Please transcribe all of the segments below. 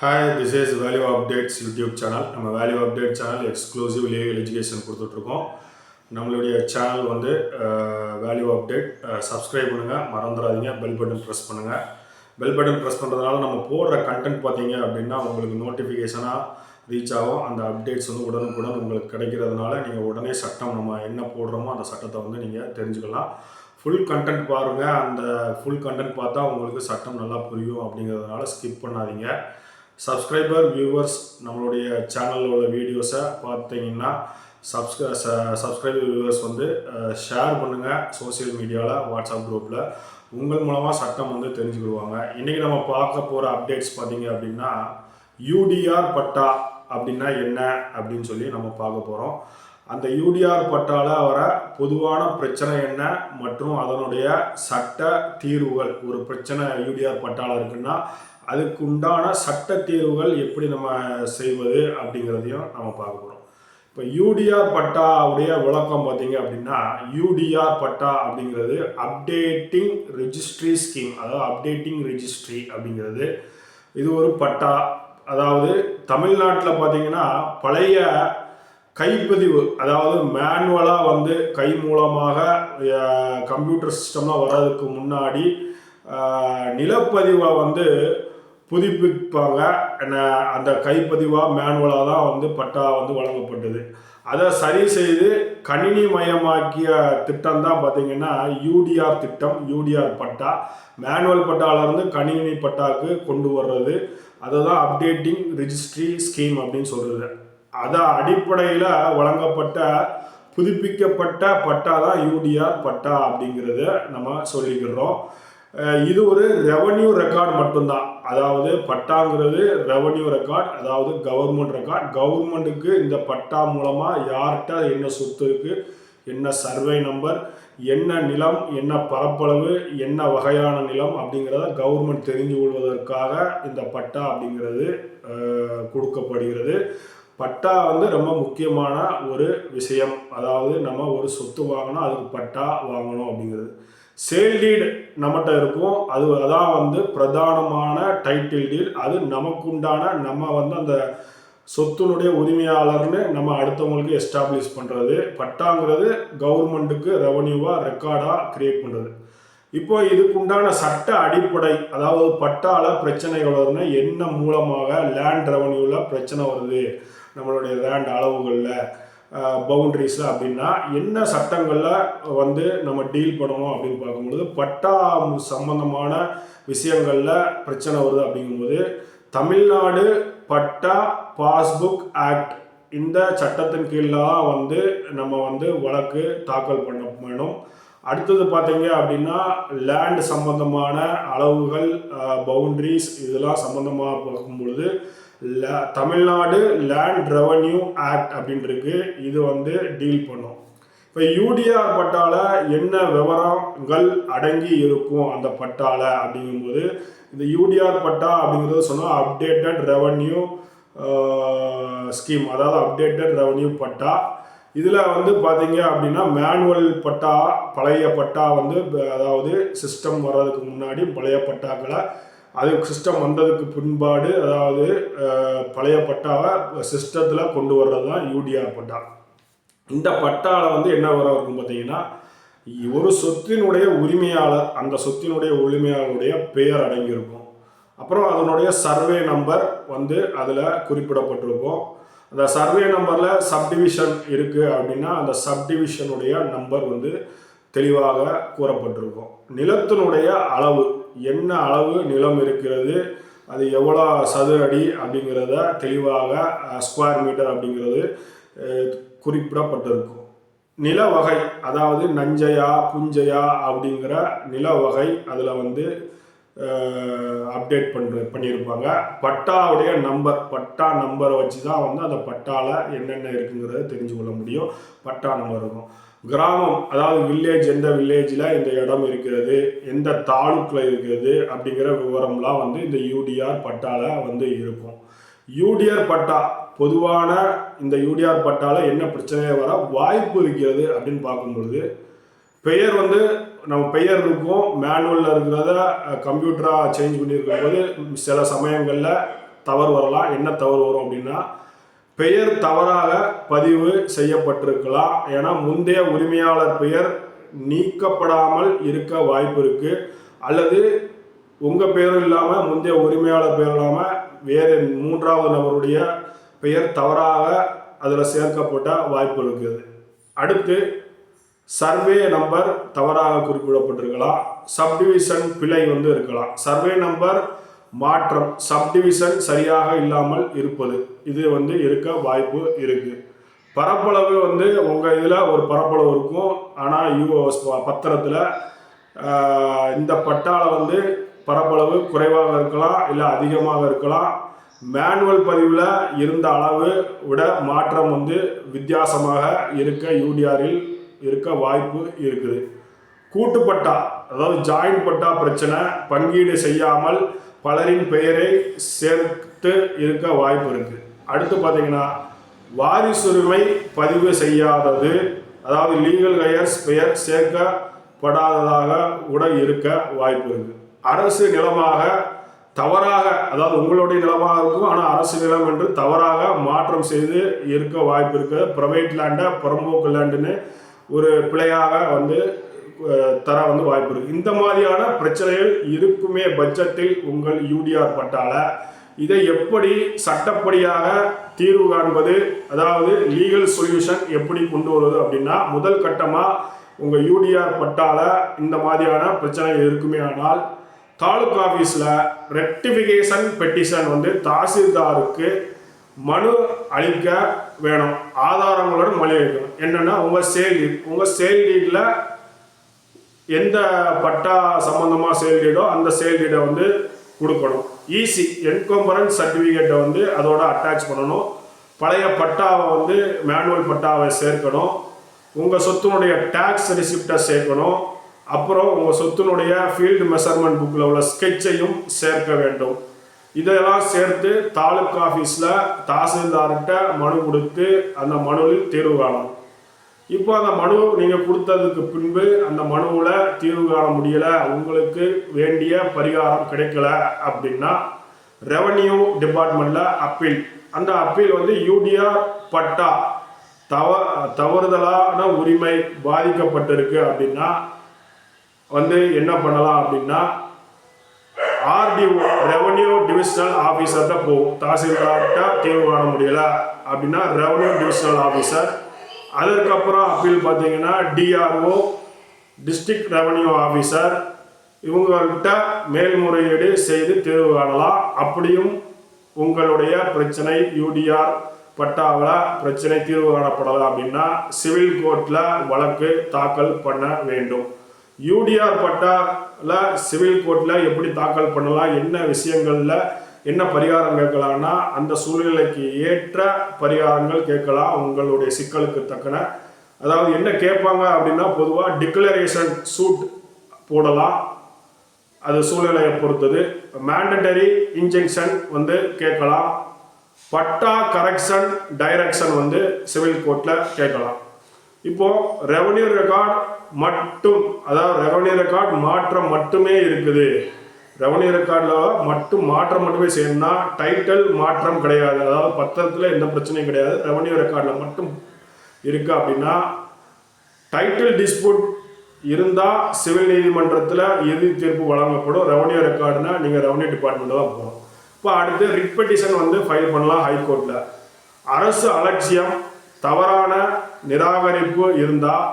Hi, this is Value Updates YouTube channel. நம்ம Value Update channel exclusive legal education கொடுத்துட்ருக்கோம். நம்மளுடைய channel வந்து value update subscribe பண்ணுங்கள், மறந்துடாதீங்க. பெல் பட்டன் ப்ரெஸ் பண்ணுங்கள். பெல் பட்டன் ப்ரெஸ் பண்ணுறதுனால நம்ம போடுற கண்டென்ட் பார்த்தீங்க அப்படின்னா உங்களுக்கு நோட்டிஃபிகேஷனாக ரீச் ஆகும். அந்த அப்டேட்ஸ் வந்து உடனுக்குடன் உங்களுக்கு கிடைக்கிறதுனால நீங்கள் உடனே சட்டம் நம்ம என்ன போடுறோமோ அந்த சட்டத்தை வந்து நீங்கள் தெரிஞ்சுக்கலாம். ஃபுல் கண்டென்ட் பாருங்கள். அந்த ஃபுல் கண்டென்ட் பார்த்தா உங்களுக்கு சட்டம் நல்லா புரியும். அப்படிங்கிறதுனால ஸ்கிப் பண்ணாதீங்க. சப்ஸ்கிரைபர் வியூவர்ஸ் நம்மளுடைய சேனலில் உள்ள வீடியோஸை பார்த்தீங்கன்னா சப்ஸ்கிரைபர் வியூவர்ஸ் வந்து ஷேர் பண்ணுங்கள் சோசியல் மீடியாவில், வாட்ஸ்அப் குரூப்பில். உங்கள் மூலமாக சட்டம் வந்து தெரிஞ்சுக்கிடுவாங்க. இன்றைக்கி நம்ம பார்க்க போகிற அப்டேட்ஸ் பார்த்தீங்க அப்படின்னா யூடிஆர் பட்டா அப்படின்னா என்ன அப்படின்னு சொல்லி நம்ம பார்க்க போகிறோம். அந்த யூடிஆர் பட்டாவில் வர பொதுவான பிரச்சனை என்ன மற்றும் அதனுடைய சட்ட தீர்வுகள். ஒரு பிரச்சனை யூடிஆர் பட்டாவில் இருக்குன்னா அதுக்கு உண்டான சட்ட தீர்வுகள் எப்படி நம்ம செய்வது அப்படிங்கிறதையும் நம்ம பார்க்க போகிறோம். இப்போ யூடிஆர் பட்டாவுடைய விளக்கம் பார்த்தீங்க அப்படின்னா, யூடிஆர் பட்டா அப்படிங்கிறது அப்டேட்டிங் ரெஜிஸ்ட்ரி ஸ்கீம். அதாவது அப்டேட்டிங் ரெஜிஸ்ட்ரி அப்படிங்கிறது இது ஒரு பட்டா. அதாவது தமிழ்நாட்டில் பார்த்தீங்கன்னா பழைய கைப்பதிவு, அதாவது மேனுவலாக வந்து கை மூலமாக கம்ப்யூட்டர் சிஸ்டம்லாம் வர்றதுக்கு முன்னாடி நிலப்பதிவை வந்து புதுப்பிப்பாங்க. அந்த கைப்பதிவாக மேனுவலாக தான் வந்து பட்டா வந்து வழங்கப்பட்டது. அதை சரி செய்து கணினி மயமாக்கிய திட்டம் தான் பார்த்தீங்கன்னா யூடிஆர் திட்டம். யூடிஆர் பட்டா மேனுவல் பட்டாவிலேருந்து கணினி பட்டாவுக்கு கொண்டு வர்றது, அதுதான் அப்டேட்டிங் ரெஜிஸ்ட்ரி ஸ்கீம் அப்படின்னு சொல்கிறது. அதை அடிப்படையில் வழங்கப்பட்ட புதுப்பிக்கப்பட்ட பட்டா தான் யூடிஆர் பட்டா அப்படிங்கிறத நம்ம சொல்லிக்கிறோம். இது ஒரு ரெவன்யூ ரெக்கார்டு மட்டும்தான். அதாவது பட்டாங்கிறது ரெவன்யூ ரெக்கார்டு, அதாவது கவர்மெண்ட் ரெக்கார்டு. கவர்மெண்ட்டுக்கு இந்த பட்டா மூலமாக யார்கிட்ட என்ன சொத்து இருக்குது, என்ன சர்வே நம்பர், என்ன நிலம், என்ன பரப்பளவு, என்ன வகையான நிலம் அப்படிங்கிறத கவர்மெண்ட் தெரிஞ்சு கொள்வதற்காக இந்த பட்டா அப்படிங்கிறது கொடுக்கப்படுகிறது. பட்டா வந்து ரொம்ப முக்கியமான ஒரு விஷயம். அதாவது நம்ம ஒரு சொத்து வாங்கினா அதுக்கு பட்டா வாங்கணும் அப்படிங்கிறது. சேல் டீட் நம்மகிட்ட இருக்கும். அதான் வந்து பிரதானமான டைட்டில் டீட். அது நமக்குண்டான நம்ம வந்து அந்த சொத்துனுடைய உரிமையாளர்னு நம்ம அடுத்தவங்களுக்கு எஸ்டாப்ளிஷ் பண்ணுறது. பட்டாங்கிறது கவர்மெண்ட்டுக்கு ரெவன்யூவாக ரெக்கார்டாக கிரியேட் பண்ணுறது. இப்போ இதுக்குண்டான சட்ட அடிப்படை, அதாவது பட்டால பிரச்சனைகள் வருதுன்னா என்ன மூலமாக லேண்ட் ரெவன்யூவில் பிரச்சனை வருது, நம்மளுடைய லேண்ட் அளவுகளில், பவுண்ட்ரிஸில் அப்படின்னா என்ன சட்டங்களில் வந்து நம்ம டீல் பண்ணணும் அப்படின்னு பார்க்கும்பொழுது பட்டா சம்பந்தமான விஷயங்களில் பிரச்சனை வருது. அப்படிங்கும்போது தமிழ்நாடு பட்டா பாஸ்புக் ஆக்ட், இந்த சட்டத்தின் கீழாக வந்து நம்ம வந்து வழக்கு தாக்கல் பண்ண வேணும். அடுத்தது பார்த்தீங்க அப்படின்னா லேண்ட் சம்பந்தமான அளவுகள், பவுண்ட்ரிஸ், இதெல்லாம் சம்பந்தமாக பார்க்கும்பொழுது தமிழ்நாடு லேண்ட் ரெவன்யூ ஆக்ட் அப்படின்ட்டு இது வந்து டீல் பண்ணும். இப்போ யூடிஆர் பட்டால என்ன விவரங்கள் அடங்கி இருக்கும் அந்த பட்டால அப்படிங்கும்போது, இந்த யூடிஆர் பட்டா அப்படிங்கிறது சொன்னால் அப்டேட்டட் ரெவன்யூ ஸ்கீம், அதாவது அப்டேட்டட் ரெவன்யூ பட்டா. இதில் வந்து பார்த்தீங்க அப்படின்னா மேனுவல் பட்டா, பழைய பட்டா வந்து அதாவது சிஸ்டம் வர்றதுக்கு முன்னாடி பழைய பட்டாக்களை, அது சிஸ்டம் வந்ததுக்கு பின்பாடு, அதாவது பழைய பட்டாவை சிஸ்டத்தில் கொண்டு வர்றது தான் யூடிஆர் பட்டா. இந்த பட்டாவில் வந்து என்ன வர இருக்கும் பார்த்தீங்கன்னா, ஒரு சொத்தினுடைய உரிமையாளர், அந்த சொத்தினுடைய உரிமையாளருடைய பெயர் அடங்கியிருக்கும். அப்புறம் அதனுடைய சர்வே நம்பர் வந்து அதில் குறிப்பிடப்பட்டிருக்கும். அந்த சர்வே நம்பரில் சப்டிவிஷன் இருக்குது அப்படின்னா அந்த சப்டிவிஷனுடைய நம்பர் வந்து தெளிவாக கூறப்பட்டிருக்கும். நிலத்தினுடைய அளவு, என்ன அளவு நிலம் இருக்கிறது, அது எவ்வளோ சதுர அடி அப்படிங்கிறத தெளிவாக ஸ்கொயர் மீட்டர் அப்படிங்கிறது குறிப்பிடப்பட்டிருக்கும். நில வகை, அதாவது நஞ்சையா புஞ்சையா அப்படிங்கிற நில வகை அதில் வந்து அப்டேட் பண்ணியிருப்பாங்க. பட்டாவுடைய நம்பர், பட்டா நம்பரை வச்சு தான் வந்து அந்த பட்டாவில் என்னென்ன இருக்குங்கிறத தெரிஞ்சு கொள்ள முடியும். பட்டா நம்பர் இருக்கும். கிராமம், அதாவது வில்லேஜ், எந்த வில்லேஜில் இந்த இடம் இருக்கிறது, எந்த தாலுக்கில் இருக்கிறது அப்படிங்கிற விவரம்லாம் வந்து இந்த யூடிஆர் பட்டாவில் வந்து இருக்கும். யூடிஆர் பட்டா பொதுவான இந்த யூடிஆர் பட்டாவில் என்ன பிரச்சனையை வர வாய்ப்பு இருக்கிறது அப்படின்னு பார்க்கும்பொழுது, பெயர் வந்து நம்ம பெயர் இருக்கும், மேனுவலில் இருக்கிறத கம்ப்யூட்டராக சேஞ்ச் பண்ணியிருக்கும் போது சில சமயங்களில் தவறு வரலாம். என்ன தவறு வரும் அப்படின்னா, பெயர் தவறாக பதிவு செய்யப்பட்டிருக்கலாம். ஏன்னா முந்தைய உரிமையாளர் பெயர் நீக்கப்படாமல் இருக்க வாய்ப்பு இருக்கு. அல்லது உங்கள் பெயரும் இல்லாமல் முந்தைய உரிமையாளர் பெயர் இல்லாமல் வேறு மூன்றாவது நபருடைய பெயர் தவறாக அதில் சேர்க்கப்பட்ட வாய்ப்பு இருக்குது. அடுத்து சர்வே நம்பர் தவறாக குறிப்பிடப்பட்டிருக்கலாம். சப்டிவிஷன் பிழை இருக்கலாம். சர்வே நம்பர் மாற்றம், சப்டிவிஷன் சரியாக இல்லாமல் இருப்பது, இது இருக்க வாய்ப்பு இருக்கு. பரப்பளவு உங்கள் இதில் ஒரு பரப்பளவு இருக்கும். ஆனால் பத்திரத்தில் இந்த பட்டால பரப்பளவு குறைவாக இருக்கலாம், இல்லை அதிகமாக இருக்கலாம். மேனுவல் பதிவில் இருந்த அளவு விட மாற்றம் வித்தியாசமாக இருக்க யூடிஆரில் இருக்க வாய்ப்பு இருக்குது. கூட்டுப்பட்டா, அதாவது ஜாயிண்ட் பட்டா பிரச்சனை, பங்கீடு செய்யாமல் பலரின் பெயரை சேர்த்து இருக்க வாய்ப்பு இருக்குது. அடுத்து பார்த்தீங்கன்னா வாரிசுரிமை பதிவு செய்யாதது, அதாவது லீகல் ஹையர்ஸ் பெயர் சேர்க்கப்படாததாக கூட இருக்க வாய்ப்பு இருக்குது. அரசு நிலமாக தவறாக, அதாவது உங்களுடைய நிலமாக இருக்கும் ஆனால் அரசு நிலம் என்று தவறாக மாற்றம் செய்து இருக்க வாய்ப்பு இருக்குது. ப்ரைவேட் லேண்டை புறம்போக்கு லேண்டுன்னு ஒரு பிழையாக தர வாய்ப்பு இருக்குது. இந்த மாதிரியான பிரச்சனைகள் இருக்குமே பட்சத்தில் உங்கள் யூடிஆர் பட்டால இதை எப்படி சட்டப்படியாக தீர்வு காண்பது, அதாவது லீகல் சொல்யூஷன் எப்படி கொண்டு வருவது அப்படின்னா, முதல் கட்டமாக உங்கள் யூடிஆர் பட்டால இந்த மாதிரியான பிரச்சனை இருக்குமே ஆனால் தாலுகா ஆஃபீஸில் ரெக்டிஃபிகேஷன் பெட்டிஷன் தாசில்தாருக்கு மனு அளிக்க வேணும். ஆதாரங்களுடன் மனு அளிக்கணும். என்னென்னா உங்கள் சேல் டீடில் எந்த பட்டா சம்பந்தமாக சேல் டீடோ அந்த சேல் டீடை கொடுக்கணும். ஈசி என்கம்பரன்ஸ் சர்டிஃபிகேட்டை அதோட அட்டாச் பண்ணணும். பழைய பட்டாவை மேனுவல் பட்டாவை சேர்க்கணும். உங்கள் சொத்தினுடைய டேக்ஸ் ரிசிப்டை சேர்க்கணும். அப்புறம் உங்கள் சொத்தினுடைய ஃபீல்டு மெஷர்மெண்ட் புக்கில் உள்ள ஸ்கெட்சையும் சேர்க்க வேண்டும். இதெல்லாம் சேர்த்து தாலுகா ஆஃபீஸில் தாசில்தார்கிட்ட மனு கொடுத்து அந்த மனுவில் தீர்வு காணணும். இப்போ அந்த மனு நீங்கள் கொடுத்ததுக்கு பின்பு அந்த மனுவில் தீர்வு காண முடியலை, உங்களுக்கு வேண்டிய பரிகாரம் கிடைக்கல அப்படின்னா ரெவன்யூ டிபார்ட்மெண்ட்டில் அப்பீல். அந்த அப்பீல் யூடிஆர் பட்டா தவறுதலான உரிமை பாதிக்கப்பட்டிருக்கு அப்படின்னா என்ன பண்ணலாம் அப்படின்னா, ஆர்டிஓ ரெவன்யூ டிவிஷனல் ஆஃபீஸர்கிட்ட போகும். தாசில்தார்கிட்ட தீர்வு காண முடியல அப்படின்னா ரெவன்யூ டிவிஷனல் ஆஃபீஸர். அதற்கப்புறம் அப்பீல் பார்த்தீங்கன்னா டிஆர்ஓ டிஸ்ட்ரிக்ட் ரெவன்யூ ஆஃபீஸர், இவங்கள்கிட்ட மேல்முறையீடு செய்து தீர்வு காணலாம். அப்படியும் உங்களுடைய பிரச்சனை யூடிஆர் பட்டாவில் பிரச்சனை தீர்வு காணப்படலை அப்படின்னா சிவில் கோர்ட்டில் வழக்கு தாக்கல் பண்ண வேண்டும். யூடிஆர் பட்டாவில் சிவில் கோர்ட்டில் எப்படி தாக்கல் பண்ணலாம், என்ன விஷயங்களில் என்ன பரிகாரம் கேட்கலான்னா அந்த சூழ்நிலைக்கு ஏற்ற பரிகாரங்கள் கேட்கலாம். உங்களுடைய சிக்கலுக்கு தக்கன, அதாவது என்ன கேட்பாங்க அப்படின்னா, பொதுவாக டிக்ளரேஷன் சூட் போடலாம், அது சூழ்நிலையை பொறுத்தது. மேண்டட்டரி இன்ஜெக்ஷன் கேட்கலாம். பட்டா கரெக்ஷன் டைரக்ஷன் சிவில் கோர்ட்டில் கேட்கலாம். இப்போ ரெவன்யூ ரெக்கார்ட் மட்டும், அதாவது ரெவன்யூ ரெக்கார்ட் மாற்றம் மட்டுமே இருக்குது. ரெவன்யூ ரெக்கார்டில் மட்டும் மாற்றம் மட்டுமே செய்யணும்னா டைட்டில் மாற்றம் கிடையாது, அதாவது பத்திரத்தில் எந்த பிரச்சனையும் கிடையாது. ரெவன்யூ ரெக்கார்டில் மட்டும் இருக்கு அப்படின்னா டைட்டில் டிஸ்பியூட் இருந்தால் சிவில் நீதிமன்றத்தில் இறுதி தீர்ப்பு வழங்கப்படும். ரெவன்யூ ரெக்கார்டுனா நீங்கள் ரெவன்யூ டிபார்ட்மெண்ட்டில் தான் போகணும். இப்போ அடுத்து ரிட் பெட்டிஷன் ஃபைல் பண்ணலாம் ஹைகோர்ட்டில். அரசு அலட்சியம், தவறான நிராகரிப்பு இருந்தால்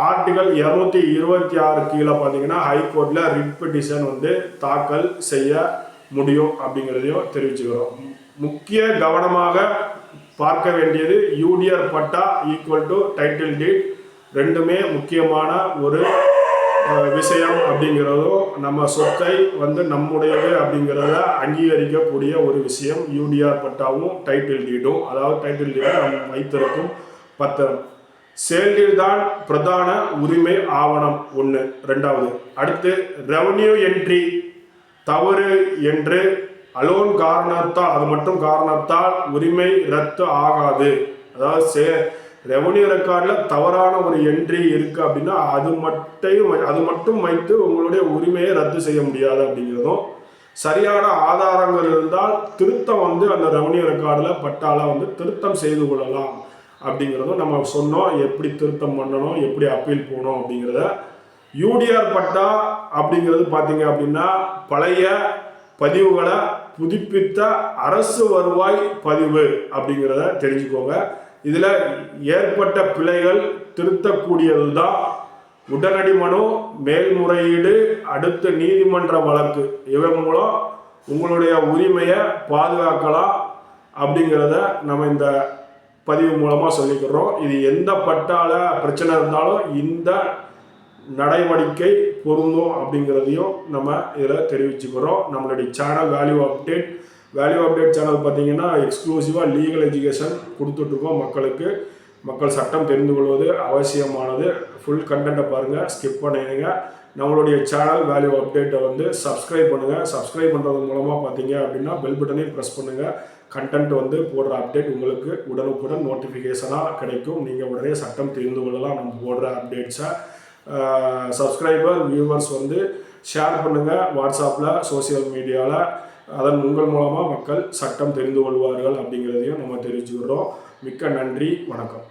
ஆர்டிகல் 226 கீழே பார்த்தீங்கன்னா ஹைகோர்ட்டில் ரிட் பெட்டிஷன் தாக்கல் செய்ய முடியும் அப்படிங்கிறதையும் தெரிவிச்சுக்கிறோம். முக்கிய கவனமாக பார்க்க வேண்டியது UTR patta equal to title டீட், ரெண்டுமே முக்கியமான ஒரு விஷயம் அப்படிங்கிறதும் நம்ம சொத்தை நம்முடையது அப்படிங்கிறத அங்கீகரிக்கக்கூடிய ஒரு விஷயம் யூடிஆர் பட்டாவும் டைட்டில் டீடும். அதாவது டைட்டில் டீடு நம்ம வைத்திருக்கும் பத்திரம். சேல் டீட் தான் பிரதான உரிமை ஆவணம் ஒன்று. ரெண்டாவது, அடுத்து ரெவன்யூ என்ட்ரி தவறு என்று அலோன் காரணத்தால், அது மட்டும் காரணத்தால் உரிமை ரத்து ஆகாது. அதாவது ரெவன்யூ ரெக்கார்டில் தவறான ஒரு என்ட்ரி இருக்குது அப்படின்னா அது மட்டும் வைத்து உங்களுடைய உரிமையை ரத்து செய்ய முடியாது அப்படிங்கிறதும் சரியான ஆதாரங்கள் இருந்தால் திருத்தம் வந்து அந்த ரெவன்யூ ரெக்கார்டில் பட்டால வந்து திருத்தம் செய்து கொள்ளலாம் அப்படிங்கிறதும் நம்ம சொன்னோம். எப்படி திருத்தம் பண்ணணும், எப்படி அப்பீல் போகணும் அப்படிங்கிறத. யூடிஆர் பட்டா அப்படிங்கிறது பார்த்தீங்க அப்படின்னா பழைய பதிவுகளை புதுப்பித்த அரசு வருவாய் பதிவு அப்படிங்கிறத தெரிஞ்சுக்கோங்க. இதில் ஏற்பட்ட பிழைகள் திருத்தக்கூடியது தான். உடனடி மனு, மேல்முறையீடு, அடுத்த நீதிமன்ற வழக்கு, இவன் மூலம் உங்களுடைய உரிமையை பாதுகாக்கலாம் அப்படிங்கிறத நம்ம இந்த பதிவு மூலமாக சொல்லிக்கிறோம். இது எந்த பட்டால பிரச்சனை இருந்தாலும் இந்த நடவடிக்கை பொருந்தும் அப்படிங்கிறதையும் நம்ம இதில் தெரிவிச்சுக்கிறோம். நம்மளுடைய சேனல் வேல்யூ அப்டேட் சேனல் பார்த்தீங்கன்னா எக்ஸ்க்ளூசிவாக லீகல் எஜுகேஷன் கொடுத்துட்ருக்கோம் மக்களுக்கு. மக்கள் சட்டம் தெரிந்து கொள்வது அவசியமானது. ஃபுல் கண்டென்ட்டை பாருங்கள், ஸ்கிப் பண்ணிடுங்க. நம்மளுடைய சேனல் வேல்யூ அப்டேட்டை வந்து சப்ஸ்கிரைப் பண்ணுங்கள். சப்ஸ்கிரைப் பண்ணுறது மூலமாக பார்த்தீங்க அப்படின்னா பெல் பட்டனையும் ப்ரெஸ் பண்ணுங்கள். கண்டென்ட் வந்து போடுற அப்டேட் உங்களுக்கு உடனுக்குடன் நோட்டிஃபிகேஷனாக கிடைக்கும். நீங்கள் உடனே சட்டம் தெரிந்து கொள்ளலாம் நம்ம போடுற அப்டேட்ஸை. சப்ஸ்கிரைபர் வியூவர்ஸ் வந்து ஷேர் பண்ணுங்கள் வாட்ஸ்அப்பில், சோசியல் மீடியாவில். அதன் உங்கள் மூலமாக மக்கள் சட்டம் தெரிந்து கொள்வார்கள் அப்படிங்கிறதையும் நம்ம தெரிவிச்சுக்கிறோம். மிக்க நன்றி, வணக்கம்.